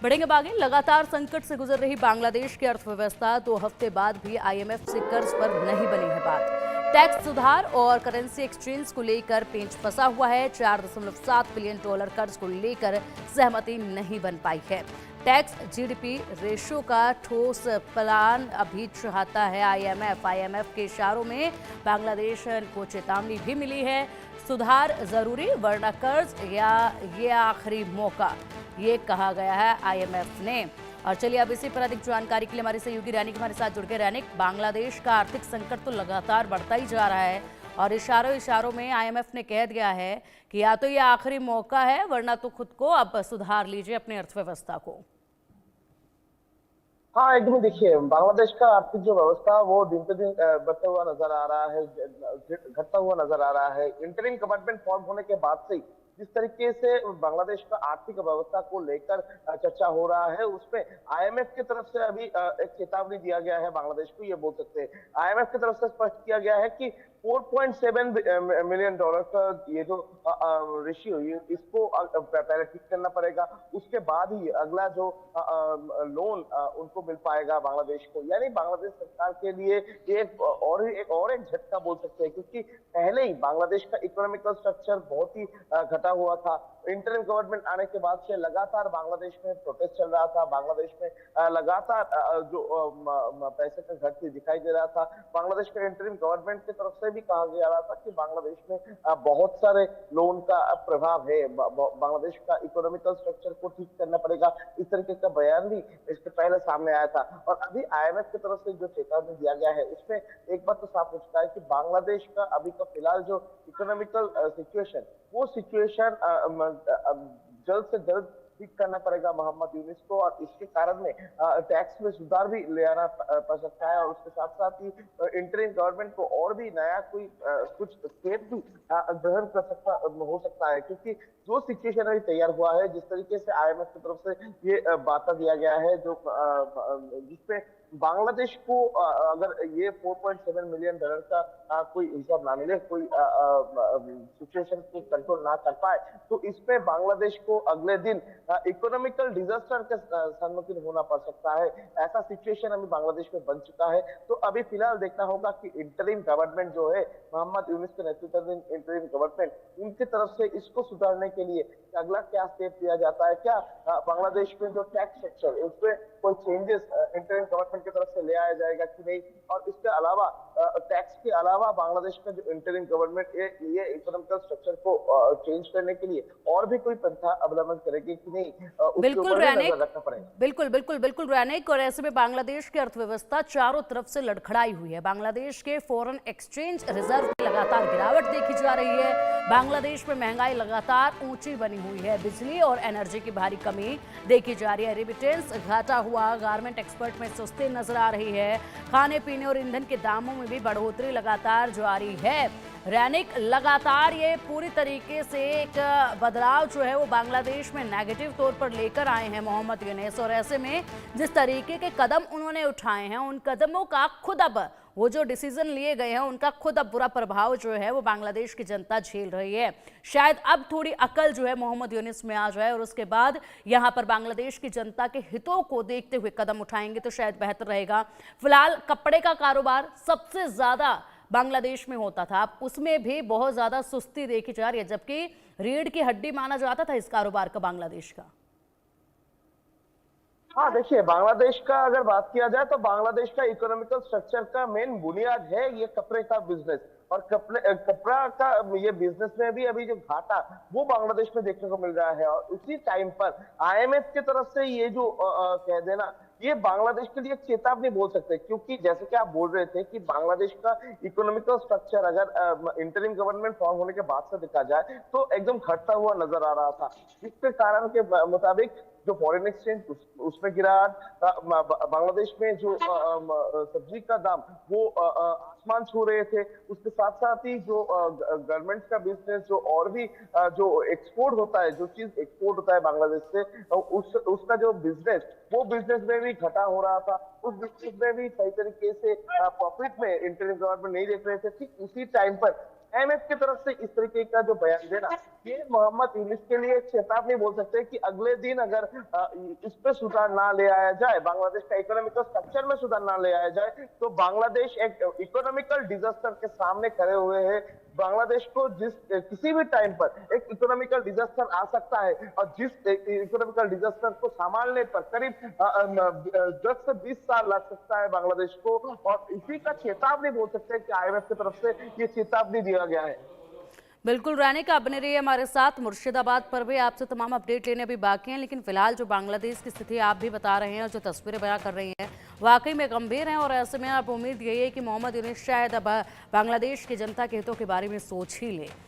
बढ़ेंगे आगे। लगातार संकट से गुजर रही बांग्लादेश की अर्थव्यवस्था 2 हफ्ते बाद भी आईएमएफ से कर्ज पर नहीं बनी है बात। टैक्स सुधार और करेंसी एक्सचेंज को लेकर पेंच फंसा हुआ है। $4.7 बिलियन कर्ज को लेकर सहमति नहीं बन पाई है। टैक्स जीडीपी रेशो का ठोस प्लान अभी चाहता है आईएमएफ के इशारों में बांग्लादेश को चेतावनी भी मिली है। सुधार जरूरी वरना कर्ज या ये आखिरी मौका, ये कहा गया है आईएमएफ ने। और चलिए अब इसी पर अधिक जानकारी के लिए हमारे सहयोगी रैनिक हमारे साथ जुड़ गए। रैनिक, बांग्लादेश का आर्थिक संकट तो लगातार बढ़ता ही जा रहा है और इशारों में आईएमएफ ने कह दिया है कि या तो ये आखिरी मौका है वरना तो खुद को अब सुधार लीजिए अपनी अर्थव्यवस्था को। हाँ, एकदम देखिए, बांग्लादेश का आर्थिक जो व्यवस्था वो दिन पे दिन बढ़ता हुआ नजर आ रहा है, घटता हुआ नजर आ रहा है। इंटरिम गवर्नमेंट फॉर्म होने के बाद से जिस तरीके से बांग्लादेश का आर्थिक व्यवस्था को लेकर चर्चा हो रहा है, उसमें आईएमएफ की तरफ से अभी एक चेतावनी दिया गया है बांग्लादेश को, ये बोल सकते हैं। आईएमएफ की तरफ से स्पष्ट किया गया है कि $4.7 मिलियन का ये जो रेशियो, इसको पहले ठीक करना पड़ेगा, उसके बाद ही अगला जो लोन उनको मिल पाएगा बांग्लादेश को। यानी बांग्लादेश सरकार के लिए एक झटका बोल सकते हैं, क्योंकि पहले ही बांग्लादेश का इकोनॉमिकल स्ट्रक्चर बहुत ही घटा हुआ था। इंटरिम गवर्नमेंट आने के बाद से लगातार बांग्लादेश में प्रोटेस्ट चल रहा था, बांग्लादेश में लगातार जो पैसे का घटती दिखाई दे रहा था। बांग्लादेश के इंटरिम गवर्नमेंट की तरफ से भी कहा जा रहा था कि बांग्लादेश में बहुत सारे लोन का प्रभाव है, बांग्लादेश का इकोनॉमिकल स्ट्रक्चर को ठीक करना पड़ेगा, इस तरीके का बयान भी इसके पहले सामने आया था। और अभी आईएमएफ की तरफ से जो चेतावनी दिया गया है, उसमें एक बात तो साफ हो चुका है कि बांग्लादेश का अभी का फिलहाल जो इकोनॉमिकल सिचुएशन, वो सिचुएशन जल्द से जल्द ठीक करना पड़ेगा मोहम्मद यूनिस को, और इसके कारण में टैक्स में सुधार भी ले आना पड़ सकता है। और उसके साथ साथ ही इंटरिम गवर्नमेंट को और भी नया कोई कुछ स्टेप भी ग्रहण कर सकता हो सकता है, क्योंकि जो सिचुएशन अभी तैयार हुआ है, जिस तरीके से आईएमएफ की तरफ से ये बात दिया गया है, जो जिसपे बांग्लादेश को अगर ये $4.7 मिलियन का कोई हिसाब ना मिले, कोई सिचुएशन को कंट्रोल ना कर पाए, तो इसमें बांग्लादेश को अगले दिन इकोनॉमिकल डिजास्टर के सम्मुखीन होना पड़ सकता है। ऐसा सिचुएशन अभी बांग्लादेश में बन चुका है। तो अभी फिलहाल देखना होगा कि इंटरिम गवर्नमेंट जो है, मोहम्मद यूनिस के नेतृत्व में इंटरिम गवर्नमेंट, उनकी तरफ से इसको सुधारने के लिए अगला क्या स्टेप लिया जाता है। क्या बांग्लादेश में जो टैक्स स्ट्रक्चर, उसमें कोई चेंजेस इंटरिम गवर्नमेंट की तरफ से ले आया जाएगा कि नहीं, और इसके अलावा टैक्स के अलावा बांग्लादेश का जो इंटरिम गवर्नमेंट ये इकोनॉमिकल स्ट्रक्चर को चेंज करने के लिए और भी कोई पंथा अवलंबन करेगी कि नहीं, उसके ऊपर भी नजर रखना पड़ेगा। बिल्कुल रैनिक। और ऐसे में बांग्लादेश की अर्थव्यवस्था चारों तरफ से लड़खड़ाई हुई है। बांग्लादेश के फॉरेन एक्सचेंज रिजर्व में लगातार गिरावट देखी जा रही है। बांग्लादेश में महंगाई लगातार ऊंची बनी हुई है। बिजली और एनर्जी की भारी कमी देखी जा रही है। रेमिटेंस घटा हुआ, गारमेंट एक्सपोर्ट में सुस्ती नजर आ रही है। खाने पीने और ईंधन के दामों में भी बढ़ोतरी लगातार जारी है। रैनिक, लगातार ये पूरी तरीके से एक बदलाव जो है वो बांग्लादेश में नेगेटिव तौर पर लेकर आए हैं मोहम्मद यूनिस। और ऐसे में जिस तरीके के कदम उन्होंने उठाए हैं, उन कदमों का खुद अब वो जो डिसीजन लिए गए हैं, उनका खुद अब बुरा प्रभाव जो है वो बांग्लादेश की जनता झेल रही है। शायद अब थोड़ी अकल जो है मोहम्मद यूनिस में आ जाए और उसके बाद यहाँ पर बांग्लादेश की जनता के हितों को देखते हुए कदम उठाएंगे तो शायद बेहतर रहेगा। फिलहाल कपड़े का कारोबार सबसे ज्यादा बांग्लादेश में होता था, अब उसमें भी बहुत ज्यादा सुस्ती देखी जा रही है, जबकि रीढ़ की हड्डी माना जाता था इस कारोबार का बांग्लादेश का। हाँ, देखिए, बांग्लादेश का अगर बात किया जाए तो बांग्लादेश का इकोनॉमिकल स्ट्रक्चर का मेन बुनियाद है ये कपड़े का बिजनेस। और कपड़ा का ये बिजनेस में भी अभी जो घाटा वो बांग्लादेश में देखने को मिल रहा है। और उसी टाइम पर आईएमएफ की तरफ से ये जो कह देना, ये बांग्लादेश के लिए एक चेतावनी बोल सकते हैं, क्योंकि जैसे कि आप बोल रहे थे कि बांग्लादेश का इकोनॉमिकल स्ट्रक्चर अगर इंटरिम गवर्नमेंट फॉर्म होने के बाद से देखा जाए तो एकदम घटता हुआ नजर आ रहा था, जिसके कारण के मुताबिक जो फॉरेन एक्सचेंज उसमें गिरावट, बांग्लादेश में जो सब्जी का दाम वो आसमान छू रहे थे, उसके साथ साथ ही जो गारमेंट्स का बिजनेस, जो और भी जो एक्सपोर्ट होता है, जो चीज एक्सपोर्ट होता है बांग्लादेश से, उसका जो बिजनेस, वो बिजनेस में भी घटा हो रहा था। उस बिजनेस में भी सही तरीके से प्रॉफिट में इंटरिम गवर्नमेंट नहीं देख रहे थे। ठीक उसी टाइम पर आईएमएफ की तरफ से इस तरीके का जो बयान देना, ये मोहम्मद यूनिस के लिए एक चेतावनी बोल सकते हैं कि अगले दिन अगर इस पे सुधार ना ले आया जाए, बांग्लादेश का इकोनॉमिकल स्ट्रक्चर में सुधार ना ले आया जाए, तो बांग्लादेश एक इकोनॉमिकल डिजास्टर के सामने खड़े हुए हैं। बांग्लादेश को किसी भी टाइम पर एक इकोनॉमिकल डिजास्टर आ सकता है, और जिस इकोनॉमिकल डिजास्टर को संभालने पर करीब 10 से 20 साल लग सकता है बांग्लादेश को, और इसी का चेतावनी बोल सकते हैं कि IMF की तरफ से ये चेतावनी दिया गया है। बिल्कुल रानिक, आप बने रहिए हमारे साथ। मुर्शिदाबाद पर भी आपसे तमाम अपडेट लेने अभी बाकी हैं, लेकिन फिलहाल जो बांग्लादेश की स्थिति आप भी बता रहे हैं और जो तस्वीरें बयां कर रही हैं वाकई में गंभीर हैं, और ऐसे में आप उम्मीद यही है कि मोहम्मद यूनिस शायद अब बांग्लादेश की जनता के हितों के बारे में सोच ही ले।